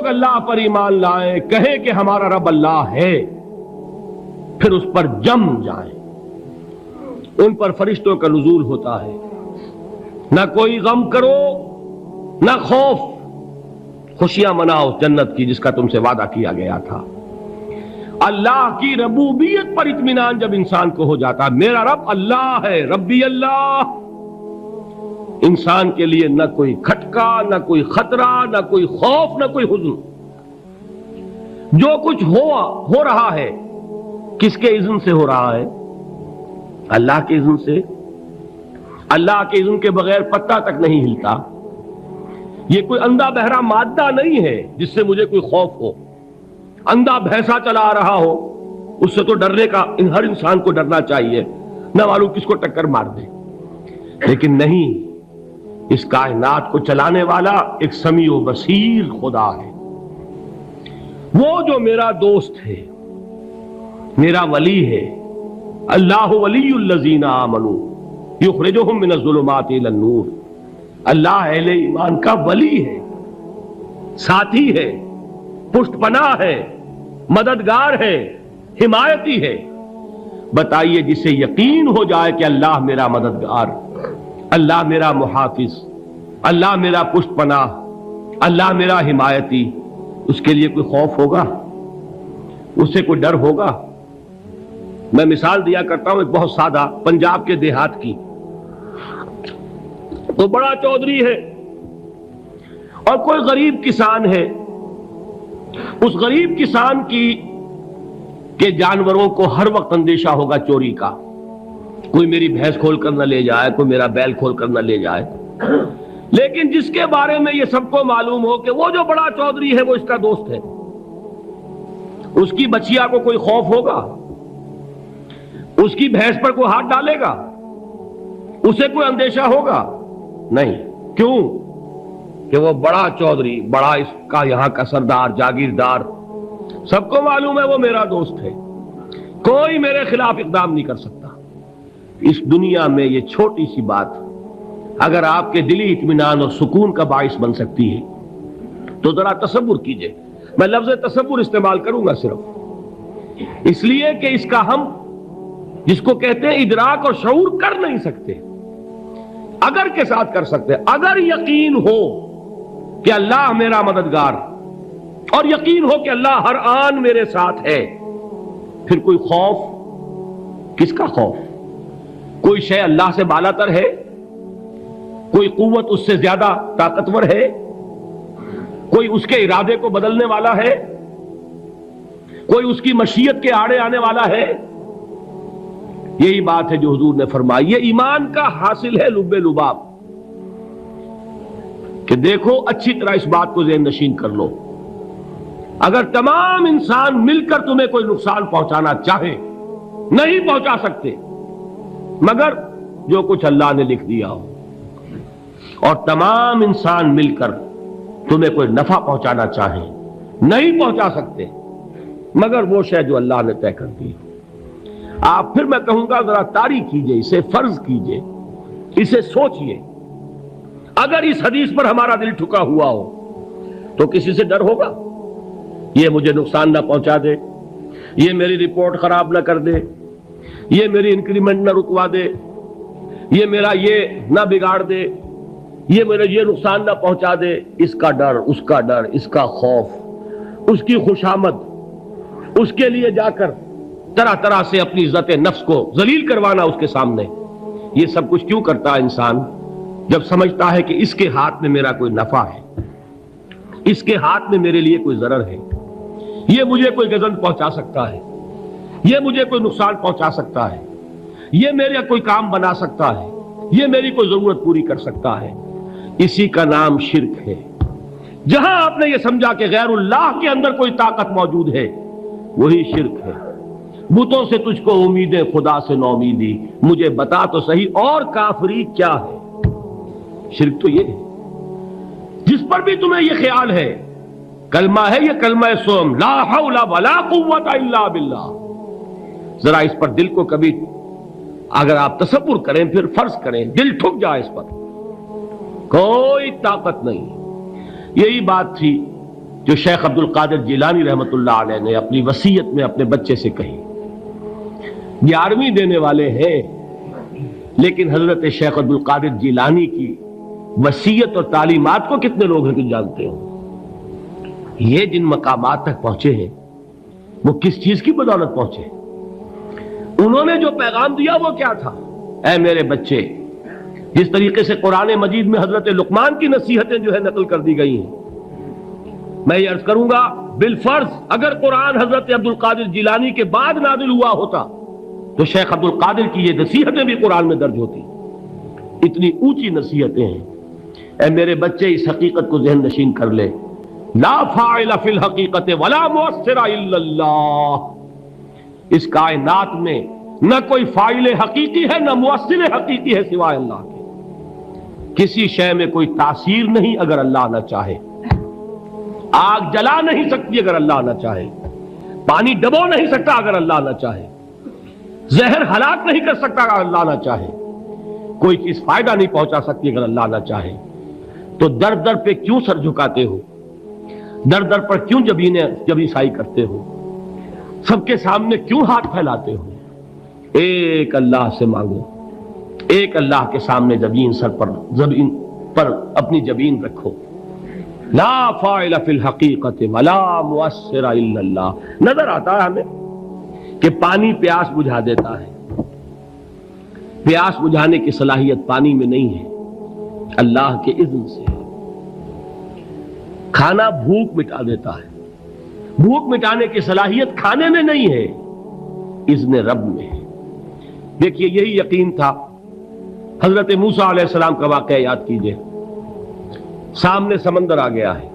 لوگ اللہ پر ایمان لائیں، کہیں کہ ہمارا رب اللہ ہے، پھر اس پر جم جائیں، ان پر فرشتوں کا نزول ہوتا ہے، نہ کوئی غم کرو نہ خوف، خوشیاں مناؤ جنت کی جس کا تم سے وعدہ کیا گیا تھا۔ اللہ کی ربوبیت پر اطمینان جب انسان کو ہو جاتا، میرا رب اللہ ہے، ربی اللہ، انسان کے لیے نہ کوئی کھٹکا، نہ کوئی خطرہ، نہ کوئی خوف، نہ کوئی حزن۔ جو کچھ ہو رہا ہے کس کے اذن سے ہو رہا ہے؟ اللہ کے اذن سے۔ اللہ کے اذن کے بغیر پتہ تک نہیں ہلتا۔ یہ کوئی اندھا بہرا مادہ نہیں ہے جس سے مجھے کوئی خوف ہو۔ اندھا بھینسا چلا آ رہا ہو اس سے تو ڈرنے کا ہر انسان کو ڈرنا چاہیے، نہ معلوم کس کو ٹکر مار دے، لیکن نہیں، اس کائنات کو چلانے والا ایک سمیع و بصیر خدا ہے، وہ جو میرا دوست ہے، میرا ولی ہے۔ اللہ ولی الذین آمنوا یخرجہم من الظلمات الی النور۔ اللہ اہل ایمان کا ولی ہے، ساتھی ہے، پشت پناہ ہے، مددگار ہے، حمایتی ہے۔ بتائیے جسے یقین ہو جائے کہ اللہ میرا مددگار، اللہ میرا محافظ، اللہ میرا پشت پناہ، اللہ میرا حمایتی، اس کے لیے کوئی خوف ہوگا؟ اس سے کوئی ڈر ہوگا؟ میں مثال دیا کرتا ہوں ایک بہت سادہ، پنجاب کے دیہات کی۔ تو بڑا چودھری ہے اور کوئی غریب کسان ہے، اس غریب کسان کے جانوروں کو ہر وقت اندیشہ ہوگا چوری کا، کوئی میری بھینس کھول کر نہ لے جائے، کوئی میرا بیل کھول کر نہ لے جائے۔ لیکن جس کے بارے میں یہ سب کو معلوم ہو کہ وہ جو بڑا چودھری ہے وہ اس کا دوست ہے، اس کی بچیا کو کوئی خوف ہوگا؟ اس کی بھینس پر کوئی ہاتھ ڈالے گا؟ اسے کوئی اندیشہ ہوگا؟ نہیں۔ کیوں؟ کہ وہ بڑا چودھری، بڑا اس کا یہاں کا سردار، جاگیردار، سب کو معلوم ہے وہ میرا دوست ہے، کوئی میرے خلاف اقدام نہیں کر سکتا۔ اس دنیا میں یہ چھوٹی سی بات اگر آپ کے دلی اطمینان اور سکون کا باعث بن سکتی ہے تو ذرا تصور کیجئے۔ میں لفظ تصور استعمال کروں گا صرف اس لیے کہ اس کا ہم جس کو کہتے ہیں ادراک اور شعور کر نہیں سکتے، اگر کے ساتھ کر سکتے۔ اگر یقین ہو کہ اللہ میرا مددگار اور یقین ہو کہ اللہ ہر آن میرے ساتھ ہے، پھر کوئی خوف، کس کا خوف؟ کوئی شے اللہ سے بالا تر ہے؟ کوئی قوت اس سے زیادہ طاقتور ہے؟ کوئی اس کے ارادے کو بدلنے والا ہے؟ کوئی اس کی مشیت کے آڑے آنے والا ہے؟ یہی بات ہے جو حضور نے فرمائی، یہ ایمان کا حاصل ہے لب لباب، کہ دیکھو اچھی طرح اس بات کو ذہن نشین کر لو، اگر تمام انسان مل کر تمہیں کوئی نقصان پہنچانا چاہے نہیں پہنچا سکتے، مگر جو کچھ اللہ نے لکھ دیا ہو، اور تمام انسان مل کر تمہیں کوئی نفع پہنچانا چاہیں نہیں پہنچا سکتے، مگر وہ شے جو اللہ نے طے کر دی۔ آپ پھر میں کہوں گا ذرا طاری کیجئے، اسے فرض کیجئے، اسے سوچئے، اگر اس حدیث پر ہمارا دل ٹھکا ہوا ہو تو کسی سے ڈر ہوگا؟ یہ مجھے نقصان نہ پہنچا دے، یہ میری رپورٹ خراب نہ کر دے، یہ میری انکریمنٹ نہ رکوا دے، یہ میرا یہ نہ بگاڑ دے، یہ میرا یہ نقصان نہ پہنچا دے۔ اس کا ڈر، اس کا ڈر، اس کا خوف، اس کی خوشامد، اس کے لیے جا کر طرح طرح سے اپنی عزت نفس کو ذلیل کروانا اس کے سامنے، یہ سب کچھ کیوں کرتا ہے انسان؟ جب سمجھتا ہے کہ اس کے ہاتھ میں میرا کوئی نفع ہے، اس کے ہاتھ میں میرے لیے کوئی ضرر ہے، یہ مجھے کوئی گزن پہنچا سکتا ہے، یہ مجھے کوئی نقصان پہنچا سکتا ہے، یہ میرا کوئی کام بنا سکتا ہے، یہ میری کوئی ضرورت پوری کر سکتا ہے، اسی کا نام شرک ہے۔ جہاں آپ نے یہ سمجھا کہ غیر اللہ کے اندر کوئی طاقت موجود ہے، وہی شرک ہے۔ بتوں سے تجھ کو امیدیں، خدا سے نومیدی، مجھے بتا تو صحیح اور کافری کیا ہے؟ شرک تو یہ ہے جس پر بھی تمہیں یہ خیال ہے، کلمہ ہے یہ کلمہ سوم، لا حول ولا قوت الا باللہ، ذرا اس پر دل کو کبھی اگر آپ تصور کریں، پھر فرض کریں، دل ٹھک جائے اس پر، کوئی طاقت نہیں۔ یہی بات تھی جو شیخ عبد القادر جیلانی رحمۃ اللہ علیہ نے اپنی وصیت میں اپنے بچے سے کہی. 11ویں دینے والے ہیں، لیکن حضرت شیخ عبد القادر جیلانی کی وصیت اور تعلیمات کو کتنے لوگ ہیں کہ جانتے ہو؟ یہ جن مقامات تک پہنچے ہیں وہ کس چیز کی بدولت پہنچے؟ انہوں نے جو پیغام دیا وہ کیا تھا؟ اے میرے بچے، جس طریقے سے قرآن مجید میں حضرت لقمان کی نصیحتیں جو ہے نقل کر دی گئی ہیں، میں یہ عرض کروں گا بالفرض اگر قرآن حضرت عبد القادر جیلانی کے بعد نازل ہوا ہوتا تو شیخ عبد القادر کی یہ نصیحتیں بھی قرآن میں درج ہوتی. اتنی اونچی نصیحتیں ہیں. اے میرے بچے، اس حقیقت کو ذہن نشین کر لے، لا فاعل فی الحقیقت ولا مؤثر الا اللہ. اس کائنات میں نہ کوئی فاعل حقیقی ہے نہ مؤثر حقیقی ہے سوائے اللہ کے. کسی شے میں کوئی تاثیر نہیں اگر اللہ نہ چاہے. آگ جلا نہیں سکتی اگر اللہ نہ چاہے. پانی ڈبو نہیں سکتا اگر اللہ نہ چاہے. زہر ہلاک نہیں کر سکتا اگر اللہ نہ چاہے. کوئی چیز فائدہ نہیں پہنچا سکتی اگر اللہ نہ چاہے. تو در در پہ کیوں سر جھکاتے ہو؟ در در پر کیوں جبیں سائی کرتے ہو؟ سب کے سامنے کیوں ہاتھ پھیلاتے ہو؟ ایک اللہ سے مانگو. ایک اللہ کے سامنے زبین پر اپنی جبین رکھو. لا فاعل فی الحقیقت ولا مؤثر الا اللہ. نظر آتا ہے ہمیں کہ پانی پیاس بجھا دیتا ہے. پیاس بجھانے کی صلاحیت پانی میں نہیں ہے، اللہ کے اذن سے. کھانا بھوک مٹا دیتا ہے. بھوک مٹانے کی صلاحیت کھانے میں نہیں ہے، اذن رب میں ہے. دیکھیے یہی یقین تھا. حضرت موسیٰ علیہ السلام کا واقعہ یاد کیجئے. سامنے سمندر آ گیا ہے،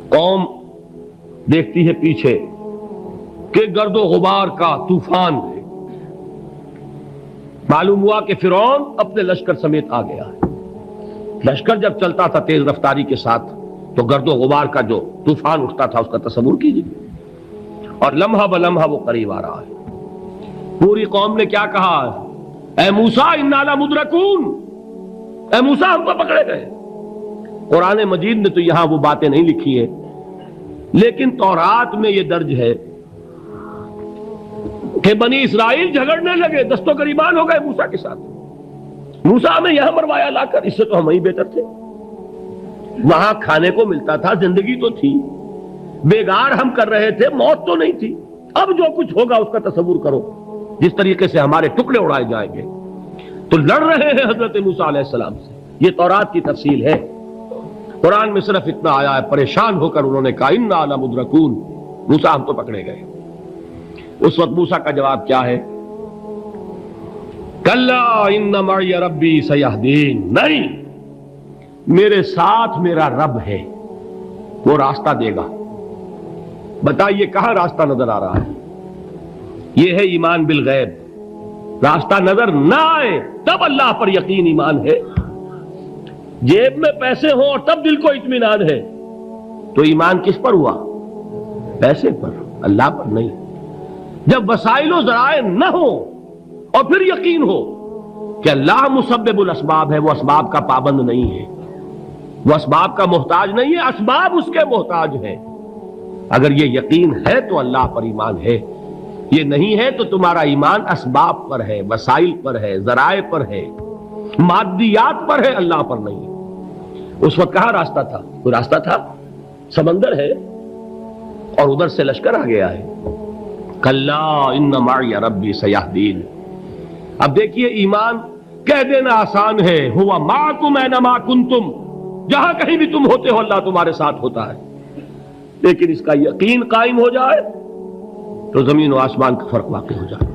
قوم دیکھتی ہے پیچھے کہ گرد و غبار کا طوفان ہے. معلوم ہوا کہ فرعون اپنے لشکر سمیت آ گیا ہے. لشکر جب چلتا تھا تیز رفتاری کے ساتھ تو گرد و غبار کا جو طوفان اٹھتا تھا اس کا تصور کیجیے. اور لمحہ بلمحہ وہ قریب آ رہا ہے. پوری قوم نے کیا کہا؟ اے موسیٰ انا لمدرکون، اے موسیٰ ہم کو پکڑے گئے. قرآن مجید نے تو یہاں وہ باتیں نہیں لکھی ہیں، لیکن تورات میں یہ درج ہے کہ بنی اسرائیل جھگڑنے لگے، دست و گریبان ہو گئے موسیٰ کے ساتھ. موسیٰ ہمیں یہاں مروایا لا کر، اس سے تو ہم ہی بہتر تھے. وہاں کھانے کو ملتا تھا، زندگی تو تھی، بیگار ہم کر رہے تھے، موت تو نہیں تھی. اب جو کچھ ہوگا اس کا تصور کرو، جس طریقے سے ہمارے ٹکڑے اڑائے جائیں گے. تو لڑ رہے ہیں حضرت موسیٰ علیہ السلام سے. یہ تورات کی تفصیل ہے. قرآن میں صرف اتنا آیا ہے، پریشان ہو کر انہوں نے کہا انا لمدرکون، موسیٰ ہم تو پکڑے گئے. اس وقت موسیٰ کا جواب کیا ہے؟ کلا ان معی ربی سیہدین. نہیں، میرے ساتھ میرا رب ہے، وہ راستہ دے گا. بتائیے کہاں راستہ نظر آ رہا ہے؟ یہ ہے ایمان بالغیب. راستہ نظر نہ آئے تب اللہ پر یقین ایمان ہے. جیب میں پیسے ہوں اور تب دل کو اطمینان ہے تو ایمان کس پر ہوا؟ پیسے پر، اللہ پر نہیں. جب وسائل و ذرائع نہ ہو اور پھر یقین ہو کہ اللہ مسبب الاسباب ہے، وہ اسباب کا پابند نہیں ہے، وہ اسباب کا محتاج نہیں ہے، اسباب اس کے محتاج ہیں. اگر یہ یقین ہے تو اللہ پر ایمان ہے. یہ نہیں ہے تو تمہارا ایمان اسباب پر ہے، وسائل پر ہے، ذرائع پر ہے، مادیات پر ہے، اللہ پر نہیں. اس وقت کہاں راستہ تھا؟ کوئی راستہ تھا؟ سمندر ہے اور ادھر سے لشکر آ گیا ہے. کلا ان معی ربی سیہدین. اب دیکھیے ایمان کہہ دینا آسان ہے، ہوا معکم اینما کنتم، جہاں کہیں بھی تم ہوتے ہو اللہ تمہارے ساتھ ہوتا ہے. لیکن اس کا یقین قائم ہو جائے تو زمین و آسمان کا فرق واقع ہو جائے.